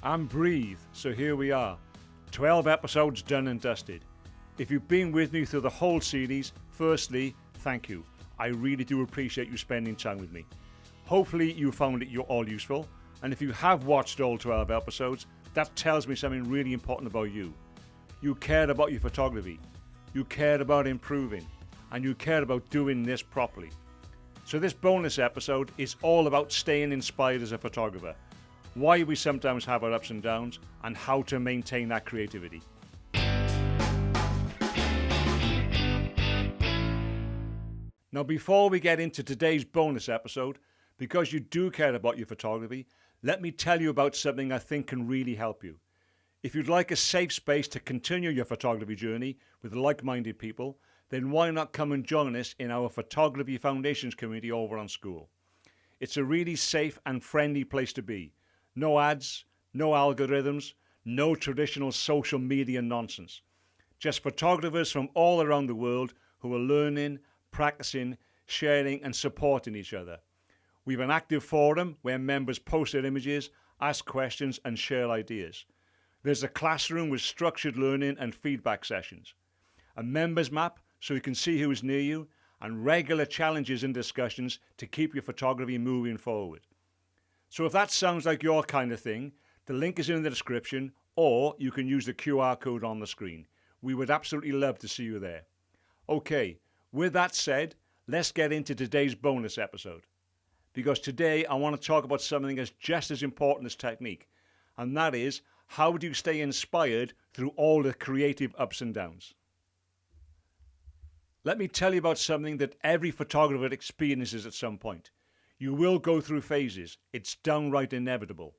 and breathe. So here we are, 12 episodes done and dusted. If you've been with me through the whole series, firstly, thank you. I really do appreciate you spending time with me. Hopefully you found it all useful, and if you have watched all 12 episodes, that tells me something really important about you. You cared about your photography, you cared about improving, and you cared about doing this properly. So this bonus episode is all about staying inspired as a photographer, why we sometimes have our ups and downs, and how to maintain that creativity. Now before we get into today's bonus episode, because you do care about your photography, let me tell you about something I think can really help you. If you'd like a safe space to continue your photography journey with like-minded people, then why not come and join us in our Photography Foundations community over on School. It's a really safe and friendly place to be. No ads, no algorithms, no traditional social media nonsense. Just photographers from all around the world who are learning, practicing, sharing and supporting each other. We have an active forum where members post their images, ask questions and share ideas. There's a classroom with structured learning and feedback sessions. A members map so you can see who is near you, and regular challenges and discussions to keep your photography moving forward. So if that sounds like your kind of thing, the link is in the description, or you can use the QR code on the screen. We would absolutely love to see you there. Okay, with that said, let's get into today's bonus episode. Because today I want to talk about something that's just as important as technique, and that is, how do you stay inspired through all the creative ups and downs? Let me tell you about something that every photographer experiences at some point. You will go through phases. It's downright inevitable.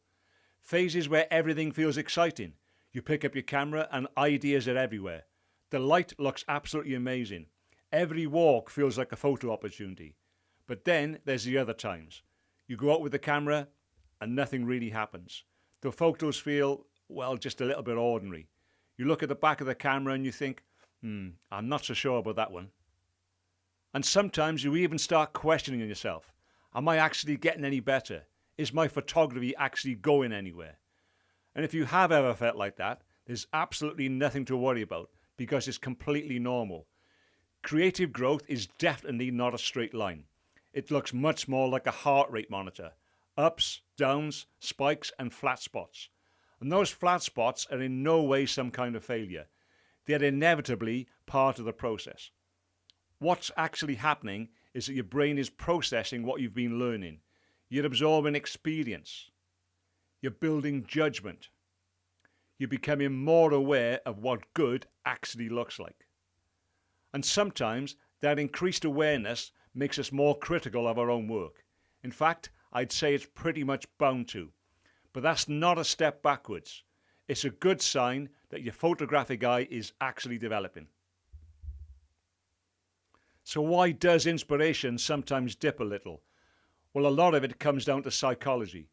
Phases where everything feels exciting. You pick up your camera and ideas are everywhere. The light looks absolutely amazing. Every walk feels like a photo opportunity. But then there's the other times. You go out with the camera and nothing really happens. The photos feel, well, just a little bit ordinary. You look at the back of the camera and you think, I'm not so sure about that one. And sometimes you even start questioning yourself. Am I actually getting any better? Is my photography actually going anywhere? And if you have ever felt like that, there's absolutely nothing to worry about because it's completely normal. Creative growth is definitely not a straight line. It looks much more like a heart rate monitor. Ups, downs, spikes and flat spots. And those flat spots are in no way some kind of failure. They're inevitably part of the process. What's actually happening is that your brain is processing what you've been learning. You're absorbing experience. You're building judgment. You're becoming more aware of what good actually looks like. And sometimes that increased awareness makes us more critical of our own work. In fact, I'd say it's pretty much bound to. But that's not a step backwards. It's a good sign that your photographic eye is actually developing. So why does inspiration sometimes dip a little? Well, a lot of it comes down to psychology.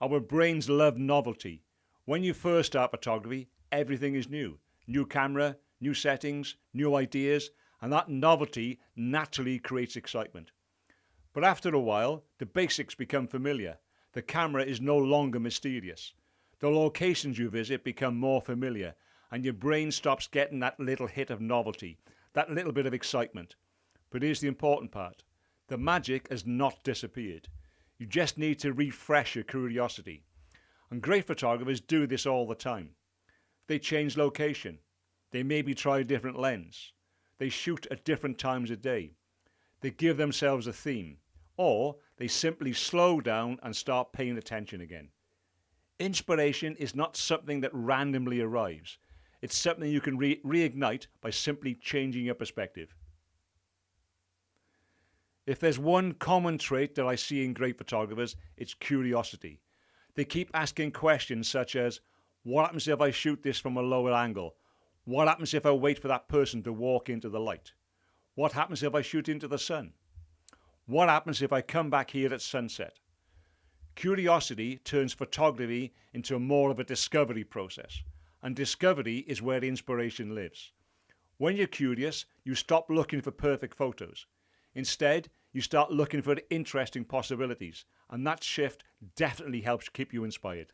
Our brains love novelty. When you first start photography, everything is new. New camera, new settings, new ideas, and that novelty naturally creates excitement. But after a while, the basics become familiar. The camera is no longer mysterious. The locations you visit become more familiar, and your brain stops getting that little hit of novelty, that little bit of excitement. But here's the important part. The magic has not disappeared. You just need to refresh your curiosity. And great photographers do this all the time. They change location. They maybe try a different lens. They shoot at different times of day. They give themselves a theme. Or they simply slow down and start paying attention again. Inspiration is not something that randomly arrives. It's something you can reignite by simply changing your perspective. If there's one common trait that I see in great photographers, it's curiosity. They keep asking questions such as, what happens if I shoot this from a lower angle? What happens if I wait for that person to walk into the light? What happens if I shoot into the sun? What happens if I come back here at sunset? Curiosity turns photography into more of a discovery process, and discovery is where inspiration lives. When you're curious, you stop looking for perfect photos. Instead, you start looking for interesting possibilities, and that shift definitely helps keep you inspired.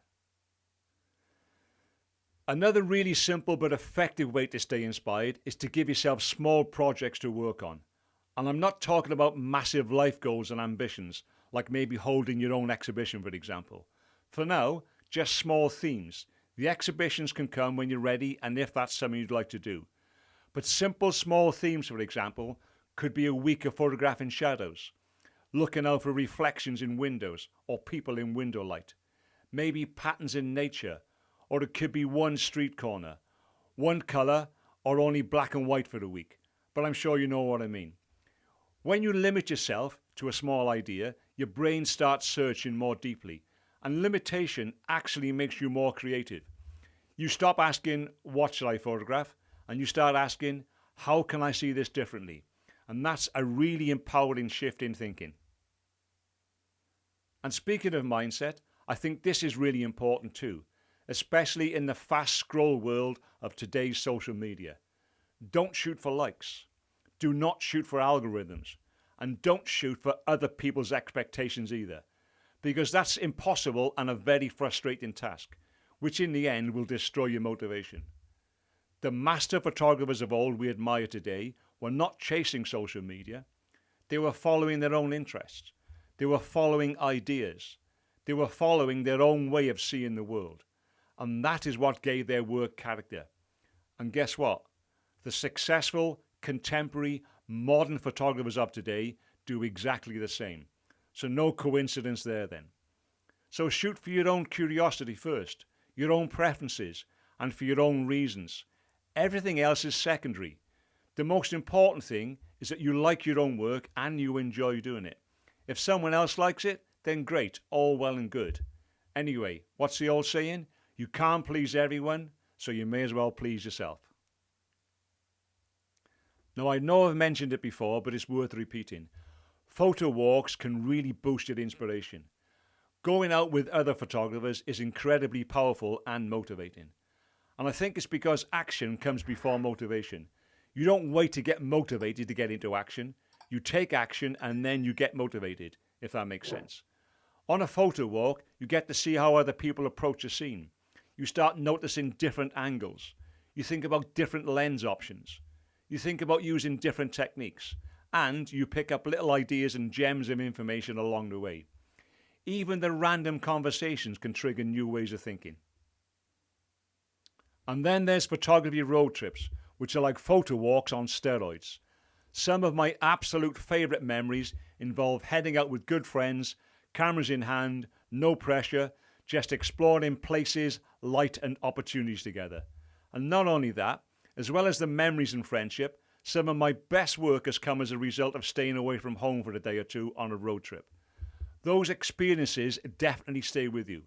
Another really simple but effective way to stay inspired is to give yourself small projects to work on. And I'm not talking about massive life goals and ambitions, like maybe holding your own exhibition, for example. For now, just small themes. The exhibitions can come when you're ready and if that's something you'd like to do. But simple small themes, for example, could be a week of photographing shadows, looking out for reflections in windows or people in window light, maybe patterns in nature, or it could be one street corner, one colour, or only black and white for a week. But I'm sure you know what I mean. When you limit yourself to a small idea, your brain starts searching more deeply, and limitation actually makes you more creative. You stop asking, what shall I photograph? And you start asking, how can I see this differently? And that's a really empowering shift in thinking. And speaking of mindset, I think this is really important too, especially in the fast scroll world of today's social media. Don't shoot for likes. Do not shoot for algorithms. And don't shoot for other people's expectations either, because that's impossible and a very frustrating task, which in the end will destroy your motivation. The master photographers of old we admire today were not chasing social media. They were following their own interests. They were following ideas. They were following their own way of seeing the world. And that is what gave their work character. And guess what? The successful, contemporary, modern photographers of today do exactly the same. So no coincidence there then. So shoot for your own curiosity first, your own preferences, and for your own reasons. Everything else is secondary. The most important thing is that you like your own work and you enjoy doing it. If someone else likes it, then great, all well and good. Anyway, what's the old saying? You can't please everyone, so you may as well please yourself. Now, I know I've mentioned it before, but it's worth repeating. Photo walks can really boost your inspiration. Going out with other photographers is incredibly powerful and motivating. And I think it's because action comes before motivation. You don't wait to get motivated to get into action. You take action and then you get motivated, if that makes sense. On a photo walk, you get to see how other people approach a scene. You start noticing different angles. You think about different lens options. You think about using different techniques. And you pick up little ideas and gems of information along the way. Even the random conversations can trigger new ways of thinking. And then there's photography road trips, which are like photo walks on steroids. Some of my absolute favourite memories involve heading out with good friends, cameras in hand, no pressure, just exploring places, light and opportunities together. And not only that, as well as the memories and friendship, some of my best work has come as a result of staying away from home for a day or two on a road trip. Those experiences definitely stay with you.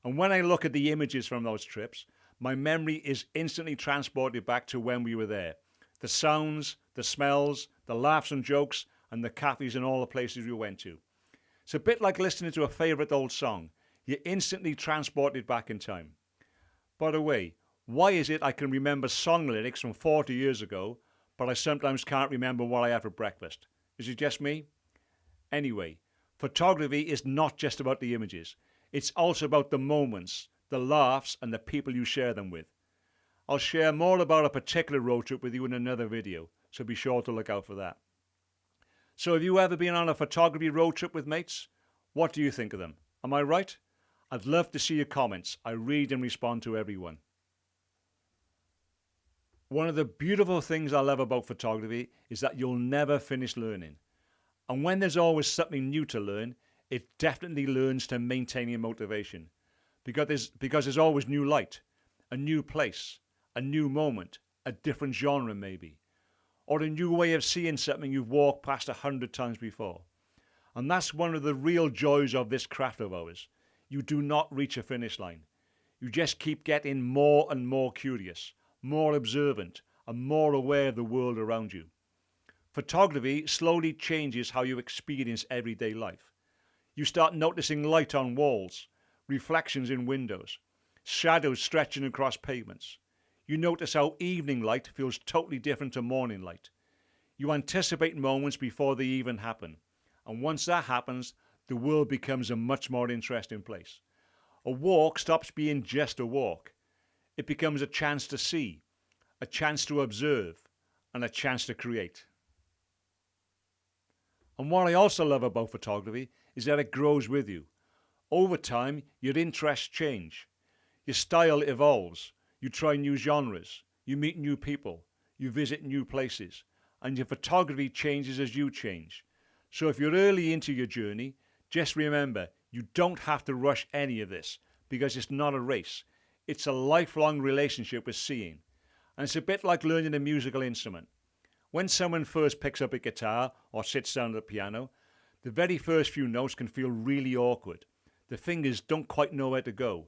And when I look at the images from those trips, my memory is instantly transported back to when we were there. The sounds, the smells, the laughs and jokes, and the cafes and all the places we went to. It's a bit like listening to a favourite old song. You're instantly transported back in time. By the way, why is it I can remember song lyrics from 40 years ago, but I sometimes can't remember what I had for breakfast? Is it just me? Anyway, photography is not just about the images. It's also about the moments, the laughs, and the people you share them with. I'll share more about a particular road trip with you in another video, so be sure to look out for that. So have you ever been on a photography road trip with mates? What do you think of them? Am I right? I'd love to see your comments. I read and respond to everyone. One of the beautiful things I love about photography is that you'll never finish learning. And when there's always something new to learn, it definitely learns to maintain your motivation. Because there's always new light, a new place, a new moment, a different genre maybe, or a new way of seeing something you've walked past 100 times before. And that's one of the real joys of this craft of ours. You do not reach a finish line. You just keep getting more and more curious, more observant, and more aware of the world around you. Photography slowly changes how you experience everyday life. You start noticing light on walls, reflections in windows, shadows stretching across pavements. You notice how evening light feels totally different to morning light. You anticipate moments before they even happen. And once that happens, the world becomes a much more interesting place. A walk stops being just a walk. It becomes a chance to see, a chance to observe, and a chance to create. And what I also love about photography is that it grows with you. Over time, your interests change. Your style evolves. You try new genres. You meet new people. You visit new places. And your photography changes as you change. So if you're early into your journey, just remember, you don't have to rush any of this because it's not a race. It's a lifelong relationship with seeing. And it's a bit like learning a musical instrument. When someone first picks up a guitar or sits down at the piano, the very first few notes can feel really awkward. The fingers don't quite know where to go.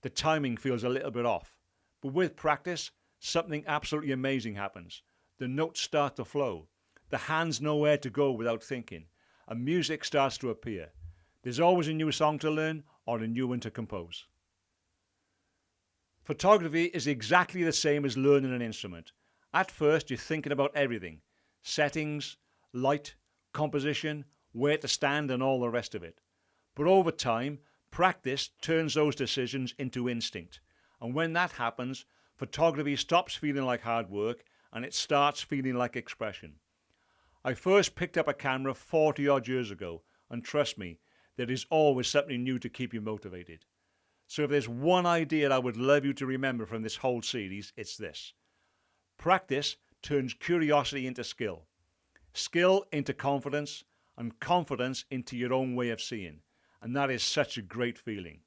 The timing feels a little bit off. But with practice, something absolutely amazing happens. The notes start to flow. The hands know where to go without thinking. And music starts to appear. There's always a new song to learn or a new one to compose. Photography is exactly the same as learning an instrument. At first, you're thinking about everything. Settings, light, composition, where to stand and all the rest of it. But over time, practice turns those decisions into instinct. And when that happens, photography stops feeling like hard work and it starts feeling like expression. I first picked up a camera 40 odd years ago, and trust me, there is always something new to keep you motivated. So if there's one idea I would love you to remember from this whole series, it's this. Practice turns curiosity into skill, skill into confidence, and confidence into your own way of seeing. And that is such a great feeling.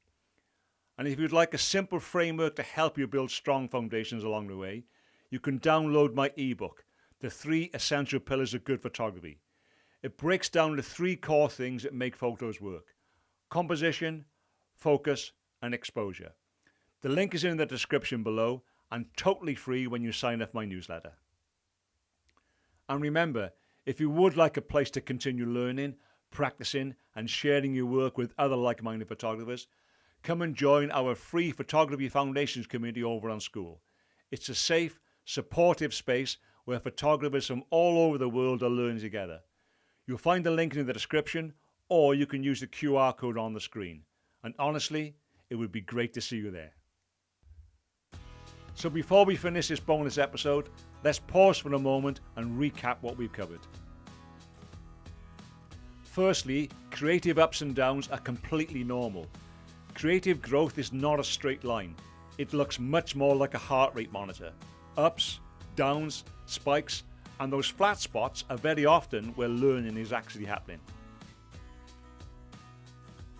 And if you'd like a simple framework to help you build strong foundations along the way, you can download my ebook, The 3 Essential Pillars of Good Photography. It breaks down the 3 core things that make photos work: composition, focus, and exposure. The link is in the description below and totally free when you sign up my newsletter. And remember, if you would like a place to continue learning, practicing, and sharing your work with other like-minded photographers, come and join our free Photography Foundations community over on School. It's a safe, supportive space where photographers from all over the world are learning together. You'll find the link in the description, or you can use the QR code on the screen. And honestly, it would be great to see you there. So before we finish this bonus episode, let's pause for a moment and recap what we've covered. Firstly, creative ups and downs are completely normal. Creative growth is not a straight line. It looks much more like a heart rate monitor. Ups, downs, spikes, and those flat spots are very often where learning is actually happening.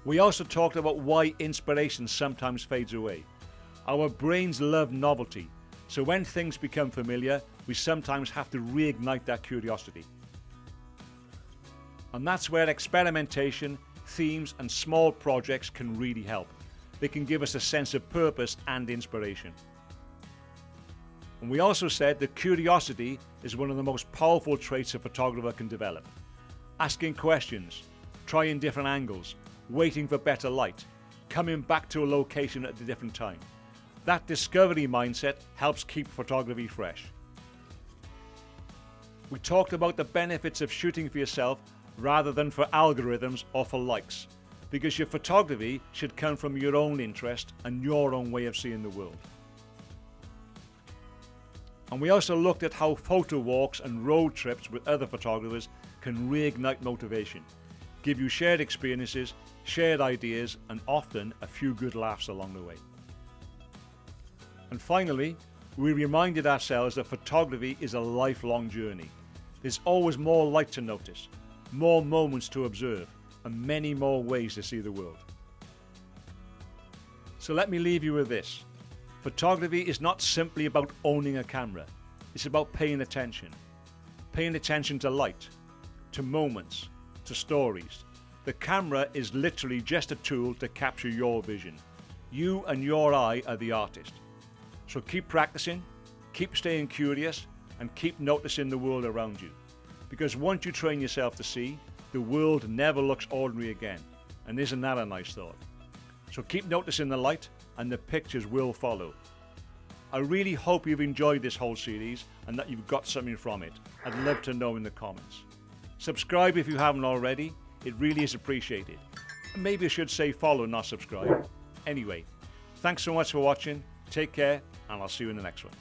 We also talked about why inspiration sometimes fades away. Our brains love novelty, so when things become familiar, we sometimes have to reignite that curiosity. And that's where experimentation, themes, and small projects can really help. They can give us a sense of purpose and inspiration. And we also said that curiosity is one of the most powerful traits a photographer can develop. Asking questions, trying different angles, waiting for better light, coming back to a location at a different time. That discovery mindset helps keep photography fresh. We talked about the benefits of shooting for yourself rather than for algorithms or for likes, because your photography should come from your own interest and your own way of seeing the world. And we also looked at how photo walks and road trips with other photographers can reignite motivation, give you shared experiences, shared ideas, and often a few good laughs along the way. And finally, we reminded ourselves that photography is a lifelong journey. There's always more light to notice, more moments to observe, and many more ways to see the world. So let me leave you with this. Photography is not simply about owning a camera. It's about paying attention. Paying attention to light, to moments, to stories. The camera is literally just a tool to capture your vision. You and your eye are the artist. So keep practicing, keep staying curious, and keep noticing the world around you. Because once you train yourself to see, the world never looks ordinary again. And isn't that a nice thought? So keep noticing the light, and the pictures will follow. I really hope you've enjoyed this whole series and that you've got something from it. I'd love to know in the comments. Subscribe if you haven't already. It really is appreciated. And maybe I should say follow, not subscribe. Anyway, thanks so much for watching. Take care, and I'll see you in the next one.